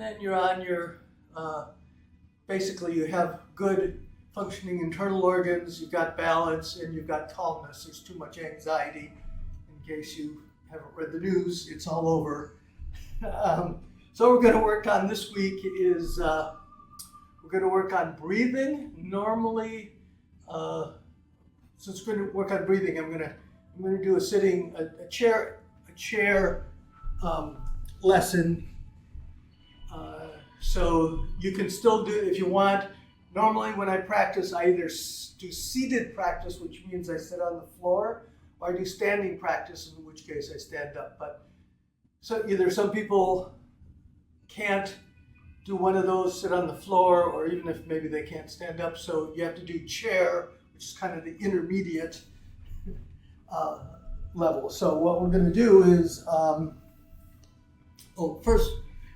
then you're on your, basically you have good functioning internal organs, you've got balance, and you've got calmness. There's too much anxiety. In case you haven't read the news, it's all over. So what we're going to work on this week is we're going to work on breathing. Normally, since we're going to work on breathing, I'm going to do a chair lesson. So you can still do, if you want. Normally when I practice, I either do seated practice, which means I sit on the floor, or I do standing practice, in which case I stand up. But so either some people can't do one of those, sit on the floor, or even if maybe they can't stand up, so you have to do chair, which is kind of the intermediate level. So what we're going to do is, first,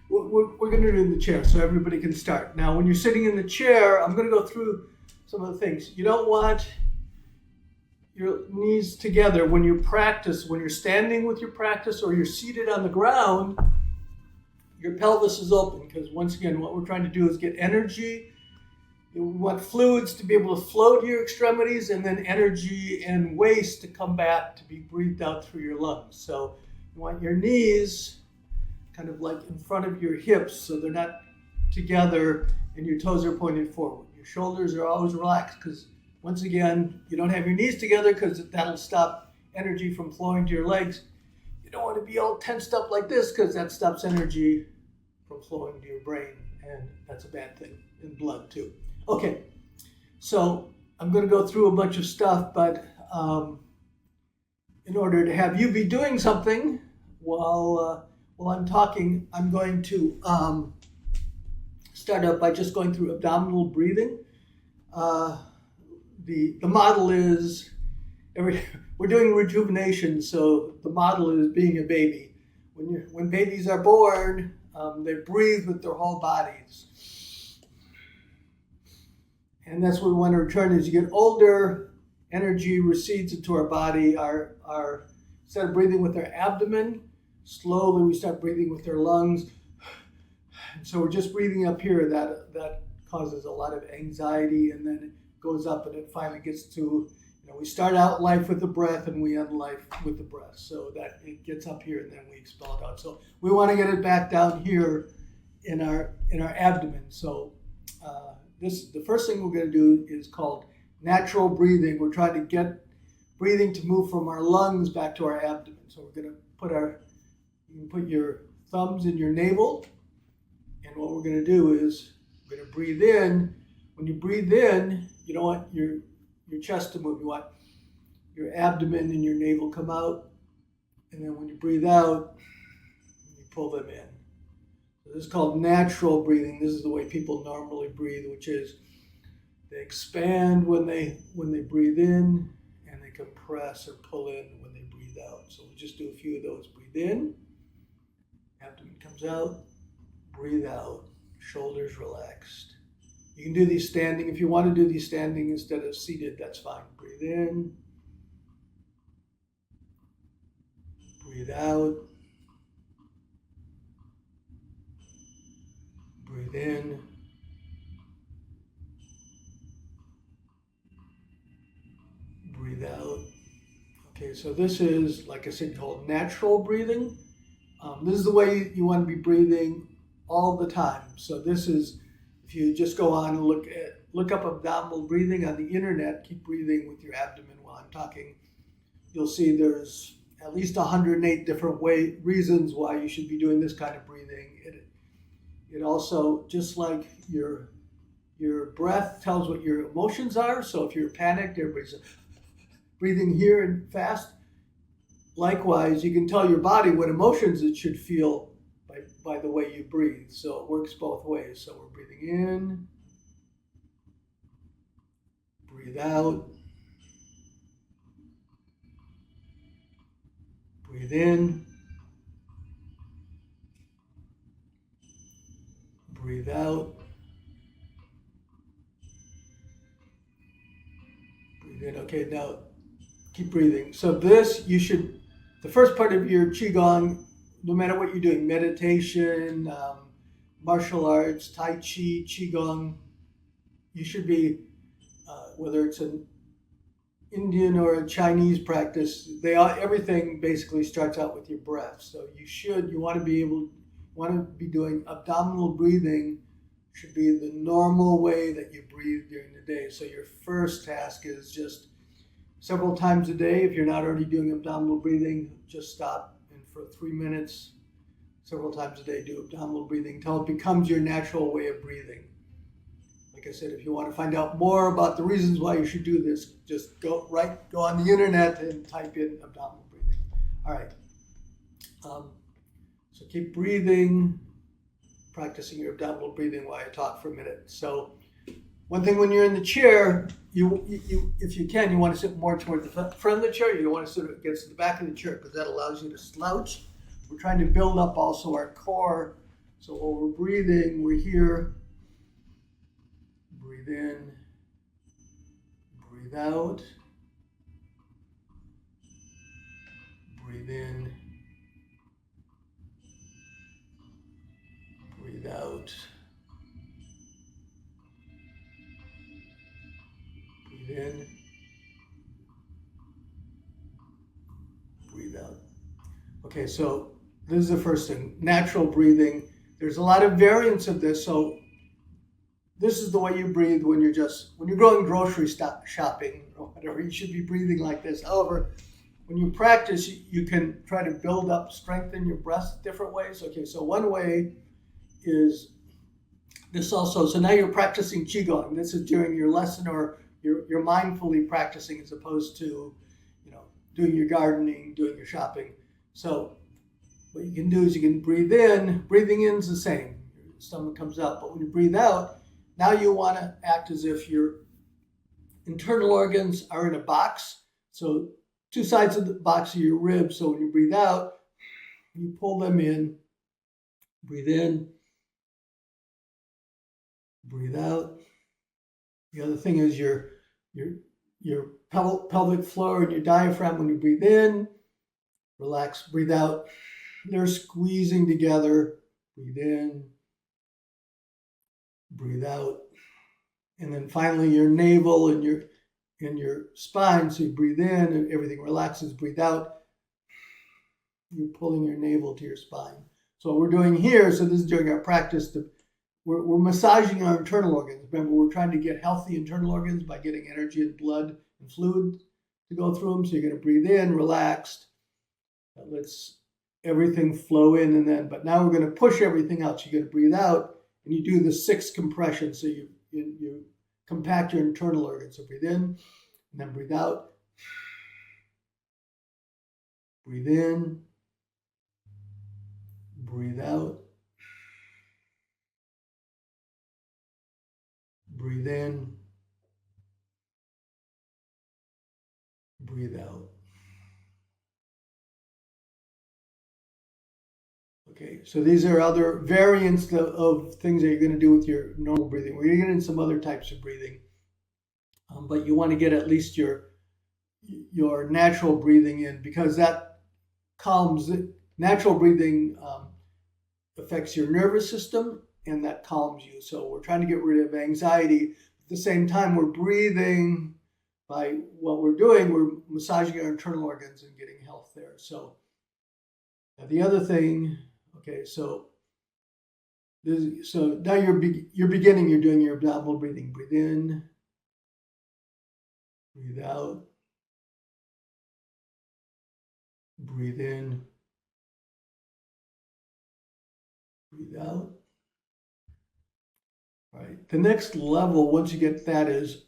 we're going to do it in the chair so everybody can start. Now, when you're sitting in the chair, I'm going to go through some of the things. You don't want your knees together when you practice. When you're standing with your practice or you're seated on the ground, your pelvis is open because, once again, what we're trying to do is get energy. We want fluids to be able to flow to your extremities, and then energy and waste to come back to be breathed out through your lungs. So you want your knees kind of like in front of your hips so they're not together and your toes are pointed forward. Your shoulders are always relaxed because, once again, you don't have your knees together because that'll stop energy from flowing to your legs. You don't want to be all tensed up like this because that stops energy from flowing to your brain, and that's a bad thing, in blood too. Okay, so I'm going to go through a bunch of stuff, but in order to have you be doing something while I'm talking, I'm going to start out by just going through abdominal breathing. The model is, we're doing rejuvenation, so the model is being a baby. When babies are born, they breathe with their whole bodies. And that's what we want to return. As you get older, energy recedes into our body. Instead of breathing with our abdomen, slowly we start breathing with our lungs. So we're just breathing up here. That causes a lot of anxiety, and then it goes up and it finally gets to, we start out life with the breath and we end life with the breath. So that it gets up here and then we expel it out. So we want to get it back down here in our abdomen. So the first thing we're going to do is called natural breathing. We're trying to get breathing to move from our lungs back to our abdomen. So we're going to you can put your thumbs in your navel, and what we're going to do is we're going to breathe in. When you breathe in, you don't want your chest to move. You want your abdomen and your navel come out, and then when you breathe out, you pull them in. So this is called natural breathing. This is the way people normally breathe, which is they expand when they breathe in, and they compress or pull in when they breathe out. So we'll just do a few of those. Breathe in, abdomen comes out, breathe out, shoulders relaxed. You can do these standing. If you want to do these standing instead of seated, that's fine. Breathe in, breathe out, breathe in, breathe out. Okay, so this is, like I said, called natural breathing. This is the way you want to be breathing all the time. So this is, if you just go on and look up abdominal breathing on the internet, keep breathing with your abdomen while I'm talking, you'll see there's at least 108 different reasons why you should be doing this kind of breathing. It also, just like your breath tells what your emotions are, so if you're panicked, everybody's breathing here and fast. Likewise, you can tell your body what emotions it should feel by the way you breathe. So it works both ways. So we're breathing in, breathe out, breathe in, breathe out, breathe in. Okay, now keep breathing. So this, the first part of your Qigong, no matter what you're doing, meditation, martial arts, Tai Chi, Qigong, you should be, whether it's an Indian or a Chinese practice, everything basically starts out with your breath. So you want to be doing abdominal breathing. Should be the normal way that you breathe during the day. So your first task is just several times a day. If you're not already doing abdominal breathing, just stop and for 3 minutes, several times a day, do abdominal breathing until it becomes your natural way of breathing. Like I said, if you want to find out more about the reasons why you should do this, just go on the internet and type in abdominal breathing. All right. So keep breathing, practicing your abdominal breathing while I talk for a minute. So one thing when you're in the chair, if you can, you want to sit more toward the front of the chair. You don't want to sit against the back of the chair because that allows you to slouch. We're trying to build up also our core. So while we're breathing, we're here. Breathe in, breathe out. Breathe in, breathe out. Breathe in, breathe out. Okay, so this is the first thing, natural breathing. There's a lot of variants of this. So this is the way you breathe when you're going grocery shopping or whatever. You should be breathing like this. However, when you practice, you can try to build up, strengthen your breath different ways. Okay, so one way is this also. So now you're practicing Qigong. This is during your lesson, or you're mindfully practicing as opposed to, doing your gardening, doing your shopping. So what you can do is you can breathe in. Breathing in is the same. Your stomach comes out. But when you breathe out, now you want to act as if your internal organs are in a box. So two sides of the box are your ribs. So when you breathe out, you pull them in. Breathe in. Breathe out. The other thing is your pelvic floor and your diaphragm. When you breathe in, relax. Breathe out. They're squeezing together. Breathe in. Breathe out. And then finally your navel and your spine. So you breathe in and everything relaxes. Breathe out. You're pulling your navel to your spine. So what we're doing here, so this is during our practice, we're massaging our internal organs. Remember, we're trying to get healthy internal organs by getting energy and blood and fluid to go through them. So you're going to breathe in, relaxed. That lets everything flow in, but now we're going to push everything out. So you're going to breathe out and you do the 6 compressions. So you compact your internal organs. So breathe in and then breathe out. Breathe in. Breathe out. Breathe in. Breathe out. Okay, so these are other variants of things that you're going to do with your normal breathing. We're going to get into some other types of breathing, but you want to get at least your natural breathing in, because that calms. Natural breathing affects your nervous system, and that calms you. So we're trying to get rid of anxiety. At the same time, we're breathing. By what we're doing, we're massaging our internal organs and getting health there. So the other thing, okay, so now you're beginning. You're doing your abdominal breathing. Breathe in, breathe out, breathe in, breathe out. All right. The next level, once you get that, is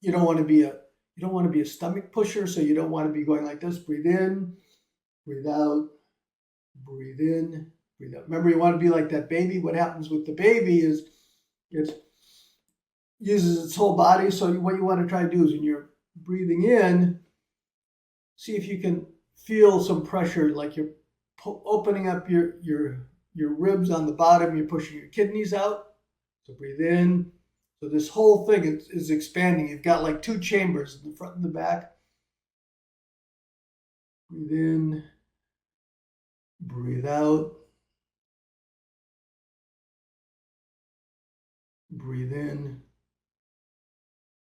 you don't want to be a stomach pusher. So you don't want to be going like this. Breathe in, breathe out, breathe in, breathe out. Remember, you want to be like that baby. What happens with the baby is it uses its whole body. So what you want to try to do is when you're breathing in, see if you can feel some pressure, like you're opening up your ribs on the bottom. You're pushing your kidneys out. So breathe in. So this whole thing is expanding. You've got like 2 chambers in the front and the back. Breathe in. Breathe out. breathe in.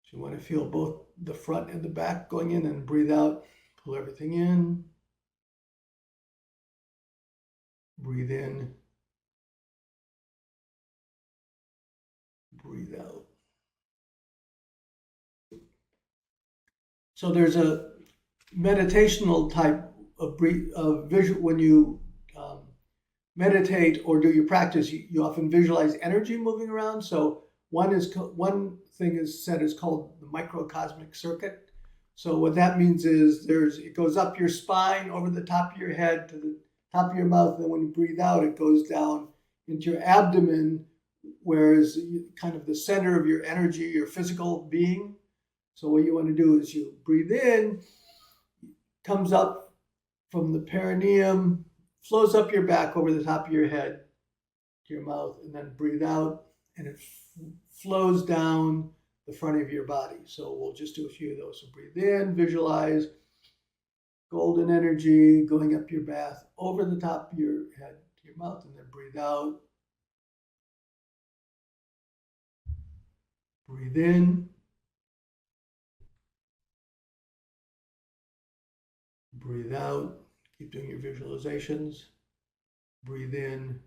So you want to feel both the front and the back going in, and breathe out. Pull everything in. Breathe in. Breathe out. So there's a meditational type of visual. When you meditate or do your practice, you often visualize energy moving around. So one thing is said is called the microcosmic circuit. So what that means is it goes up your spine, over the top of your head to the top of your mouth, and then when you breathe out, it goes down into your abdomen, whereas kind of the center of your energy, your physical being. So what you want to do is you breathe in, comes up from the perineum, flows up your back over the top of your head to your mouth, and then breathe out, and it flows down the front of your body. So we'll just do a few of those. So breathe in, visualize golden energy going up your back, over the top of your head to your mouth, and then breathe out. Breathe in. Breathe out. Keep doing your visualizations. Breathe in.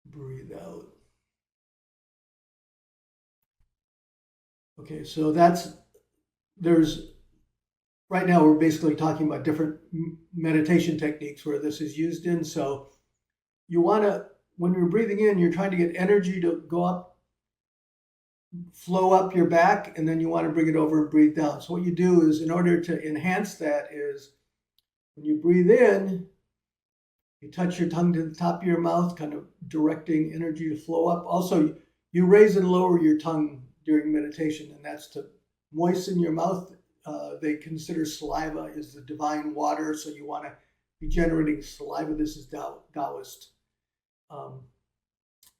Breathe out. Okay, so right now we're basically talking about different meditation techniques where this is used in. So you want to, when you're breathing in, you're trying to get energy to go up, flow up your back, and then you want to bring it over and breathe down. So what you do is, in order to enhance that, is when you breathe in, you touch your tongue to the top of your mouth, kind of directing energy to flow up. Also, you raise and lower your tongue during meditation, and that's to moisten your mouth. They consider saliva is the divine water, so you want to be generating saliva. This is Taoist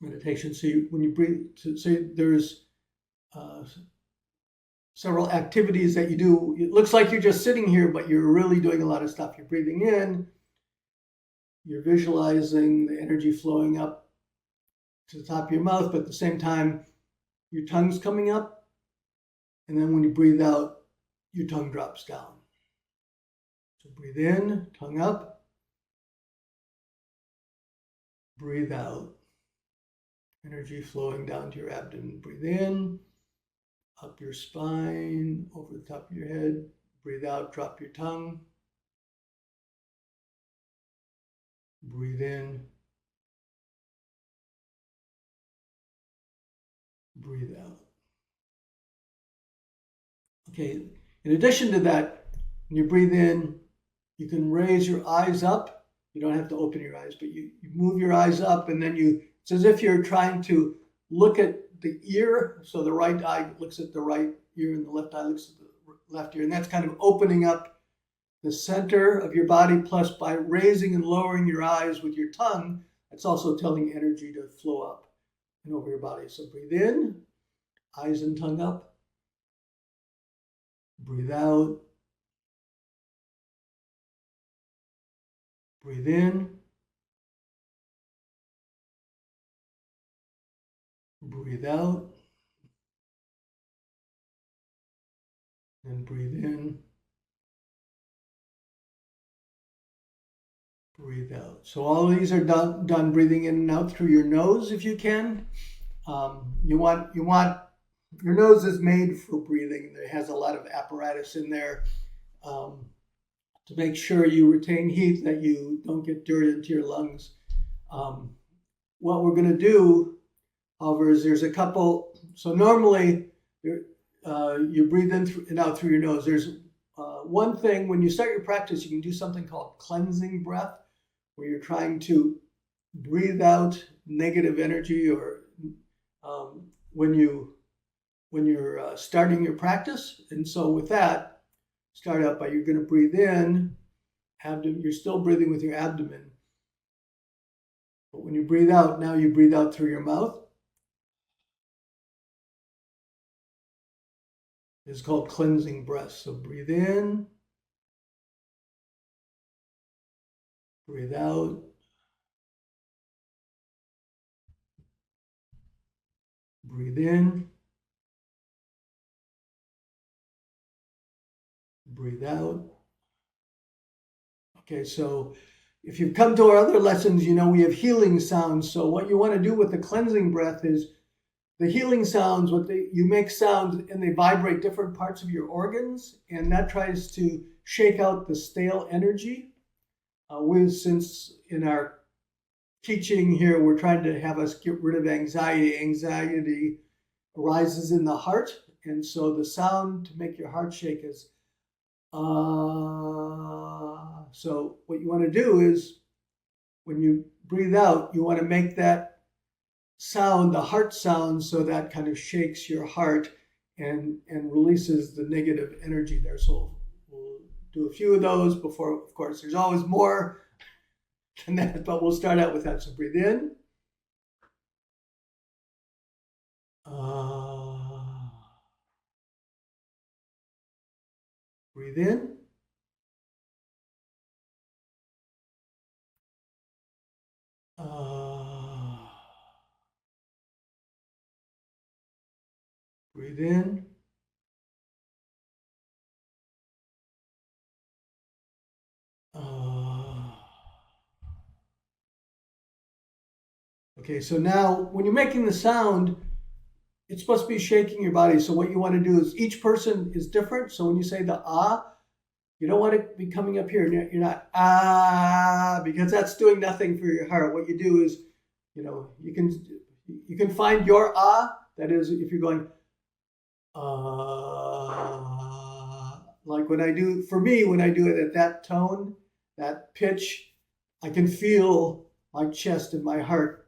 meditation. So when you breathe, there's several activities that you do. It looks like you're just sitting here, but you're really doing a lot of stuff. You're breathing in, you're visualizing the energy flowing up to the top of your mouth, but at the same time, your tongue's coming up, and then when you breathe out, your tongue drops down. So breathe in, tongue up, breathe out, energy flowing down to your abdomen. Breathe in, up your spine, over the top of your head. Breathe out, drop your tongue. Breathe in, breathe out. Okay, in addition to that, when you breathe in, you can raise your eyes up. You don't have to open your eyes, but you move your eyes up, and then it's as if you're trying to look at the ear. So the right eye looks at the right ear, and the left eye looks at the left ear. And that's kind of opening up the center of your body. Plus, by raising and lowering your eyes with your tongue, it's also telling energy to flow up and over your body. So breathe in, eyes and tongue up. Breathe out. Breathe in. Breathe out. And breathe in. Breathe out. So all of these are done breathing in and out through your nose if you can. Your nose is made for breathing. It has a lot of apparatus in there to make sure you retain heat, that you don't get dirt into your lungs. What we're going to do, however, is there's a couple. So normally you breathe in and out through your nose. There's one thing, when you start your practice, you can do something called cleansing breath, where you're trying to breathe out negative energy, or when you're starting your practice. And so with that, start out by, you're going to breathe in, you're still breathing with your abdomen. But when you breathe out, now you breathe out through your mouth. It's called cleansing breath. So breathe in, breathe out, Breathe in. Breathe out. Okay, so if you've come to our other lessons, you know we have healing sounds. So what you want to do with the cleansing breath is the healing sounds, you make sounds and they vibrate different parts of your organs, and that tries to shake out the stale energy. Since in our teaching here, we're trying to have us get rid of anxiety. Anxiety arises in the heart, and so the sound to make your heart shake is So what you want to do is when you breathe out, you want to make that sound, the heart sound, so that kind of shakes your heart and releases the negative energy there. So we'll do a few of those before, of course, there's always more than that, but we'll start out with that. So breathe in. Breathe in. Breathe in. Okay, so now when you're making the sound, it's supposed to be shaking your body. So what you want to do is each person is different. So when you say the you don't want to be coming up here. You're not because that's doing nothing for your heart. What you do is, you can find your That is, if you're going like when I do it at that tone, that pitch, I can feel my chest and my heart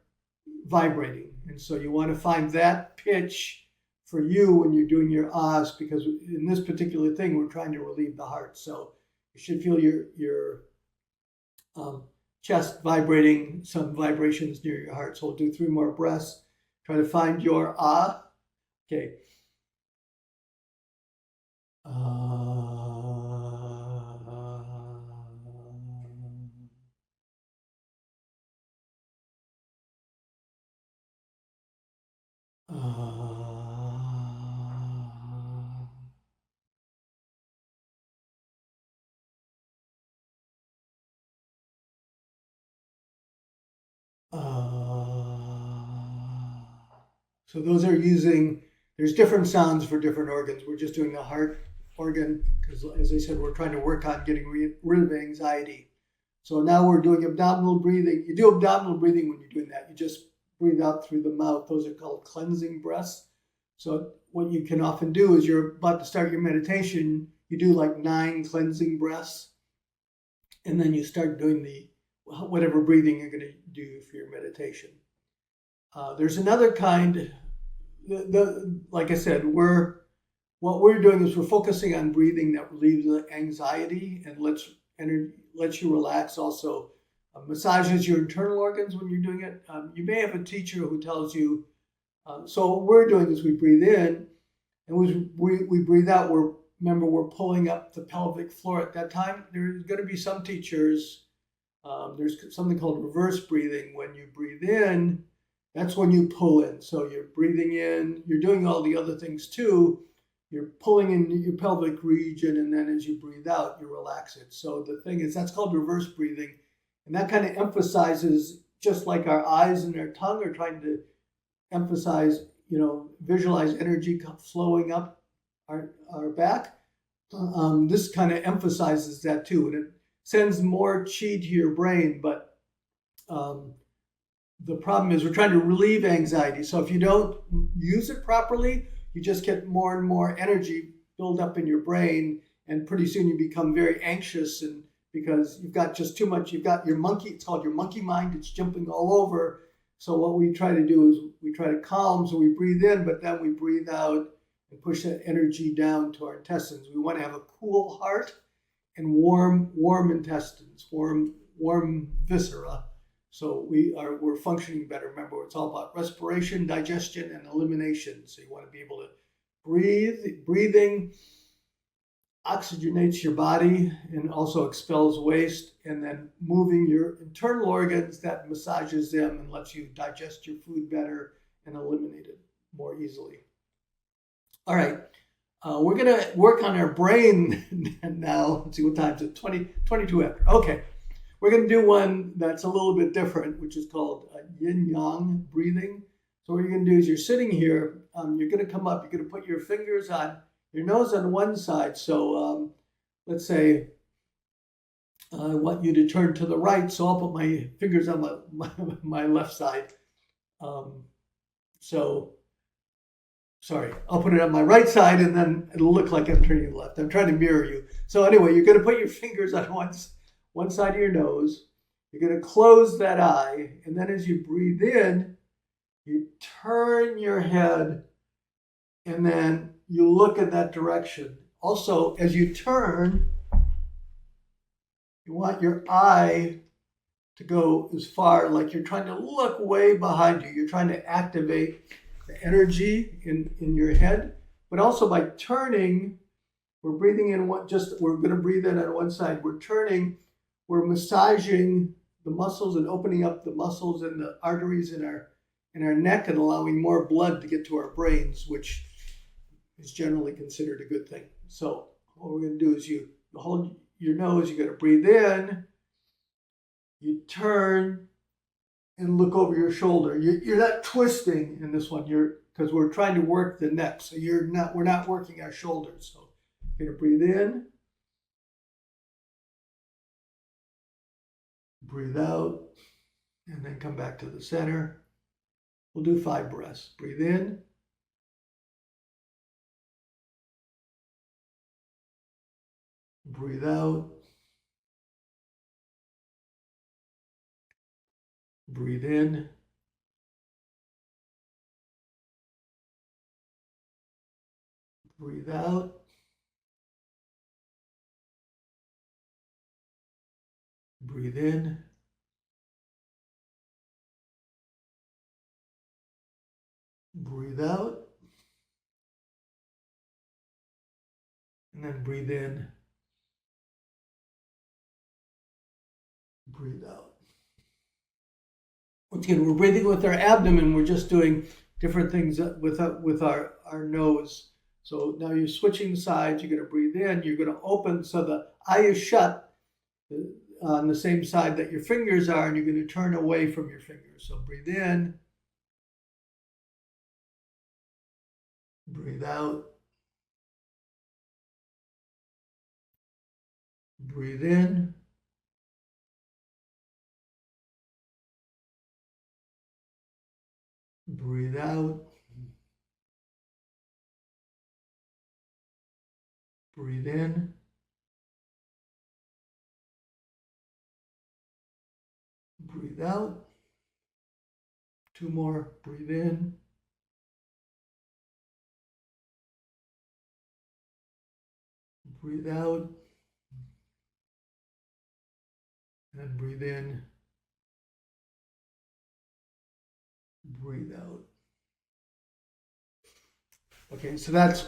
vibrating. And so you want to find that pitch for you when you're doing your ahs, because in this particular thing, we're trying to relieve the heart. So you should feel your chest vibrating, some vibrations near your heart. So we'll do 3 more breaths. Try to find your Okay. So those are there's different sounds for different organs. We're just doing the heart organ because, as I said, we're trying to work on getting rid of anxiety. So now we're doing abdominal breathing. You do abdominal breathing when you're doing that. You just breathe out through the mouth. Those are called cleansing breaths. So what you can often do is you're about to start your meditation, you do like 9 cleansing breaths, and then you start doing whatever breathing you're going to do for your meditation. There's another kind. Like I said, what we're doing is we're focusing on breathing that relieves the anxiety and lets you relax. Also, massages your internal organs when you're doing it. You may have a teacher who tells you. So what we're doing is we breathe in, and we breathe out. We're pulling up the pelvic floor at that time. There's going to be some teachers. There's something called reverse breathing. When you breathe in, that's when you pull in. So you're breathing in, you're doing all the other things too. You're pulling in your pelvic region, and then as you breathe out, you relax it. So the thing is, that's called reverse breathing. And that kind of emphasizes, just like our eyes and our tongue are trying to emphasize, visualize energy flowing up our back. This kind of emphasizes that too. And it sends more chi to your brain, but the problem is we're trying to relieve anxiety. So if you don't use it properly, you just get more and more energy build up in your brain, and pretty soon you become very anxious, and because you've got just too much, you've got it's called your monkey mind, it's jumping all over. So what we try to do is we try to calm, so we breathe in, but then we breathe out and push that energy down to our intestines. We want to have a cool heart and warm intestines, warm viscera. So we're functioning better. Remember, it's all about respiration, digestion, and elimination. So you want to be able to breathe. Breathing oxygenates your body and also expels waste. And then moving your internal organs, that massages them and lets you digest your food better and eliminate it. more easily. All right. We're going to work on our brain now. Let's see what time is it? 22 after. Okay. We're going to do one that's a little bit different, which is called yin-yang breathing. So what you're going to do is you're sitting here. You're going to come up. You're going to put your fingers on your nose on one side. So let's say I want you to turn to the right. So I'll put my fingers on my left side. Sorry, I'll put it on my right side and then it'll look like I'm turning left. I'm trying to mirror you. So anyway, you're going to put your fingers on one side of your nose. You're going to close that eye. And then as you breathe in, you turn your head and then you look in that direction. Also, as you turn, you want your eye to go as far, like you're trying to look way behind you. You're trying to activate the energy in your head, but also by turning, we're breathing in we're going to breathe in on one side. We're turning, we're massaging the muscles and opening up the muscles and the arteries in our neck and allowing more blood to get to our brains, which is generally considered a good thing. So what we're going to do is you hold your nose, you're going to breathe in, you turn and look over your shoulder. You're not twisting in this one. Because we're trying to work the neck. So we're not working our shoulders. So you're going to breathe in, breathe out, and then come back to the center. We'll do 5 breaths. Breathe in, breathe out, breathe in, breathe out, breathe in, breathe out, and then breathe in, breathe out. Once again, we're breathing with our abdomen. We're just doing different things with our nose. So now you're switching sides. You're going to breathe in. You're going to open so the eye is shut on the same side that your fingers are, and you're going to turn away from your fingers. So breathe in, breathe out, breathe in, breathe out, breathe in, breathe out. 2 more. Breathe in, breathe out, and breathe in, breathe out. Okay, so that's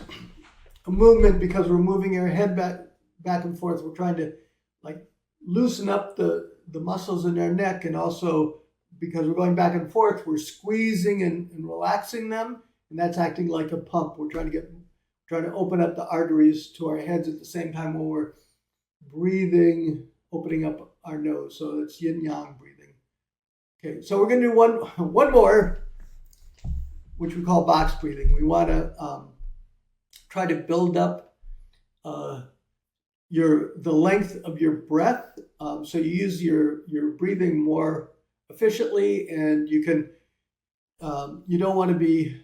a movement because we're moving our head back and forth. We're trying to like loosen up the muscles in our neck, and also because we're going back and forth, we're squeezing and relaxing them, and that's acting like a pump. We're trying to open up the arteries to our heads at the same time when we're breathing, opening up our nose. So it's yin-yang breathing. Okay, so we're going to do one more, which we call box breathing. We want to try to build up the length of your breath, so you use your breathing more efficiently, and you can you don't want to be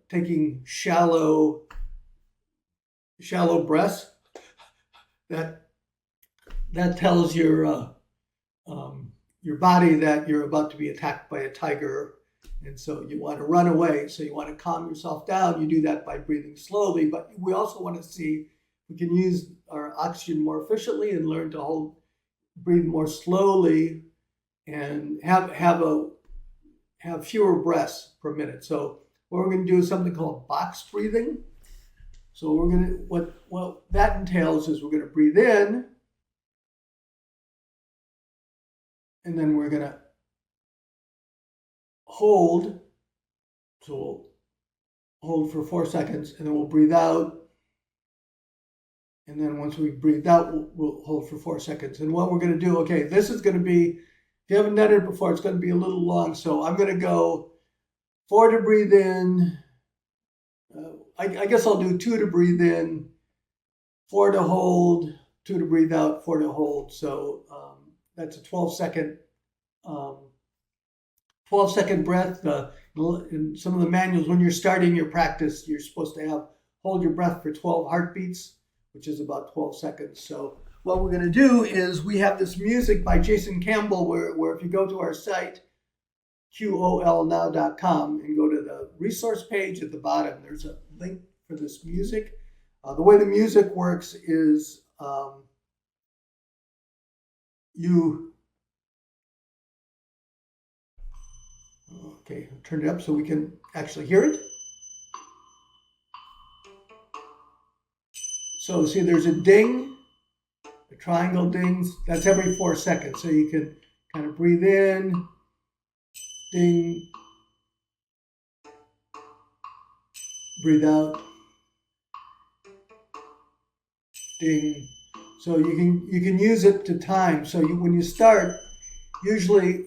taking shallow breaths. That tells your body that you're about to be attacked by a tiger, and so you want to run away. So you want to calm yourself down. You do that by breathing slowly, but we also want to see we can use our oxygen more efficiently and learn to breathe more slowly and have fewer breaths per minute. So what we're going to do is something called box breathing. So what that entails is we're going to breathe in, and then we're going to hold. So hold for 4 seconds, and then we'll breathe out. And then once we breathe out, we'll hold for 4 seconds. And what we're going to do, okay, this is going to be, if you haven't done it before, it's going to be a little long. So I'm going to go 4 to breathe in. I guess I'll do 2 to breathe in, 4 to hold, 2 to breathe out, 4 to hold. So that's a 12-second 12-second breath. In some of the manuals, when you're starting your practice, you're supposed to hold your breath for 12 heartbeats, which is about 12 seconds. So what we're going to do is we have this music by Jason Campbell, where if you go to our site, qolnow.com, and go to the resource page at the bottom, there's a link for this music. The way the music works is okay, I'll turn it up so we can actually hear it. So see, there's a ding, a triangle dings. That's every 4 seconds. So you can kind of breathe in, ding, breathe out, ding. So you can use it to time. So when you start, usually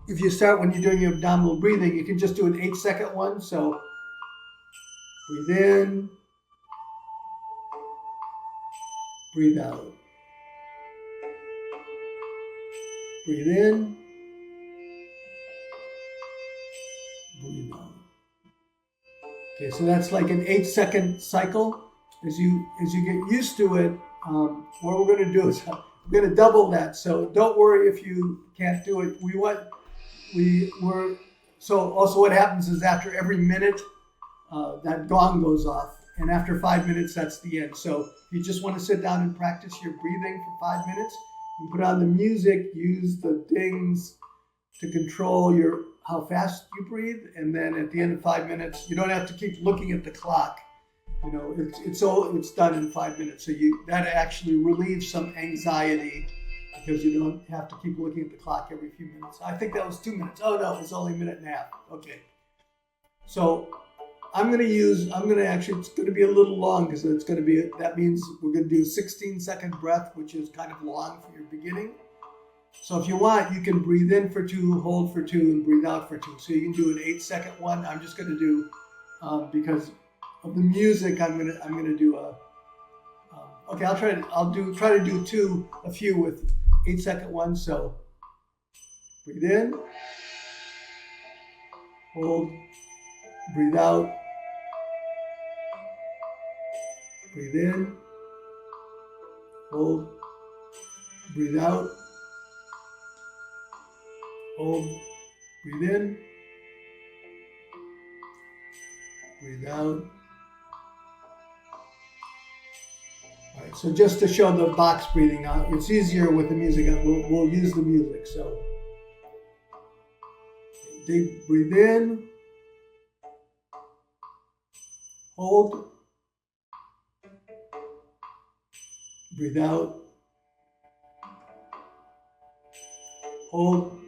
if you start when you're doing your abdominal breathing, you can just do an 8-second one. So breathe in, breathe out. Breathe in, breathe out. Okay, so that's like an 8-second cycle. As you get used to it, what we're going to do is we're going to double that. So don't worry if you can't do it. So also what happens is after every minute, that gong goes off, and after 5 minutes, that's the end. So if you just want to sit down and practice your breathing for 5 minutes, you put on the music, use the dings to control how fast you breathe, and then at the end of 5 minutes, you don't have to keep looking at the clock. You know, it's done in 5 minutes. So that actually relieves some anxiety because you don't have to keep looking at the clock every few minutes. I think that was 2 minutes. Oh no, it's only a minute and a half. Okay. So it's going to be a little long because that means we're going to do a 16-second breath, which is kind of long for your beginning. So if you want, you can breathe in for 2, hold for 2, and breathe out for 2. So you can do an 8-second one. I'm just going to do, because of the music, I'm gonna do okay, I'll try to do a few with 8-second ones. So breathe in, hold, breathe out, breathe in, hold, breathe out, hold, breathe in, breathe out. All right, so just to show the box breathing, it's easier with the music. We'll use the music. So breathe in, hold, breathe out, hold,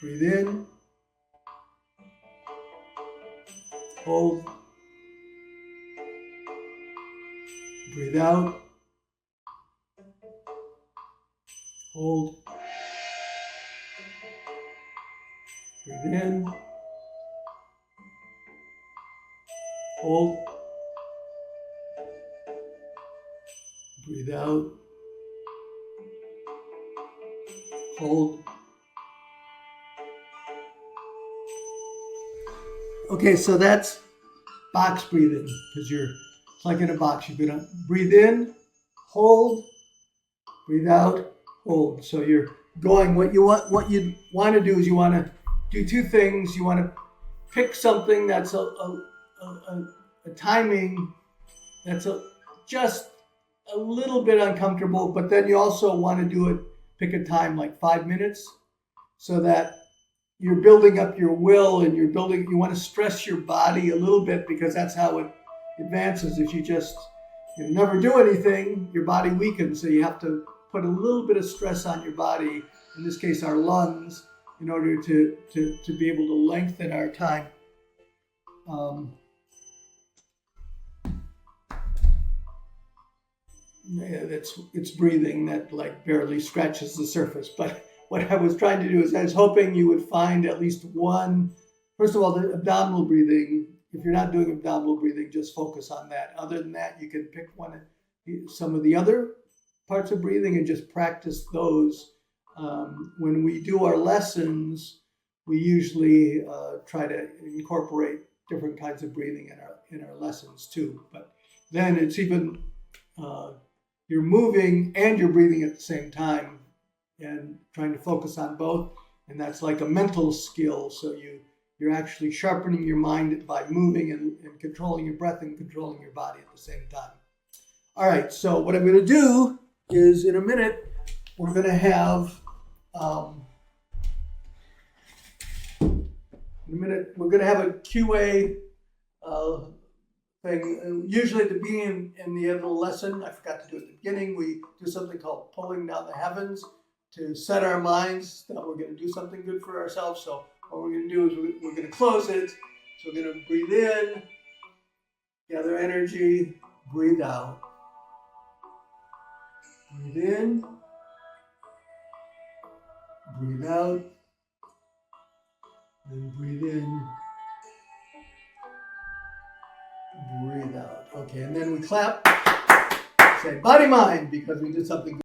breathe in, hold, breathe out, hold, breathe in, hold, breathe out, hold. Okay, so that's box breathing because it's like in a box. You're gonna breathe in, hold, breathe out, hold. So you're going. What you want to do is you want to do 2 things. You want to pick something that's a timing that's just a little bit uncomfortable, but then you also want to pick a time like 5 minutes, so that you're building up your will and you want to stress your body a little bit because that's how it advances. If you just never do anything, your body weakens. So you have to put a little bit of stress on your body, in this case our lungs, in order to be able to lengthen our time. Yeah, it's breathing that like barely scratches the surface. But what I was trying to do is I was hoping you would find at least one. First of all, the abdominal breathing. If you're not doing abdominal breathing, just focus on that. Other than that, you can pick some of the other parts of breathing and just practice those. When we do our lessons, we usually try to incorporate different kinds of breathing in our lessons too. But then it's even you're moving and you're breathing at the same time and trying to focus on both. And that's like a mental skill. So you're actually sharpening your mind by moving and controlling your breath and controlling your body at the same time. All right, so what I'm going to do is in a minute, we're going to have a QA thing. Usually at the beginning and the end of the lesson, I forgot to do it at the beginning, we do something called pulling down the heavens to set our minds that we're going to do something good for ourselves. So what we're going to do is we're going to close it. So we're going to breathe in, gather energy, breathe out. Breathe in, breathe out, then breathe in, breathe out. Okay, and then we clap, say body mind, because we did something good.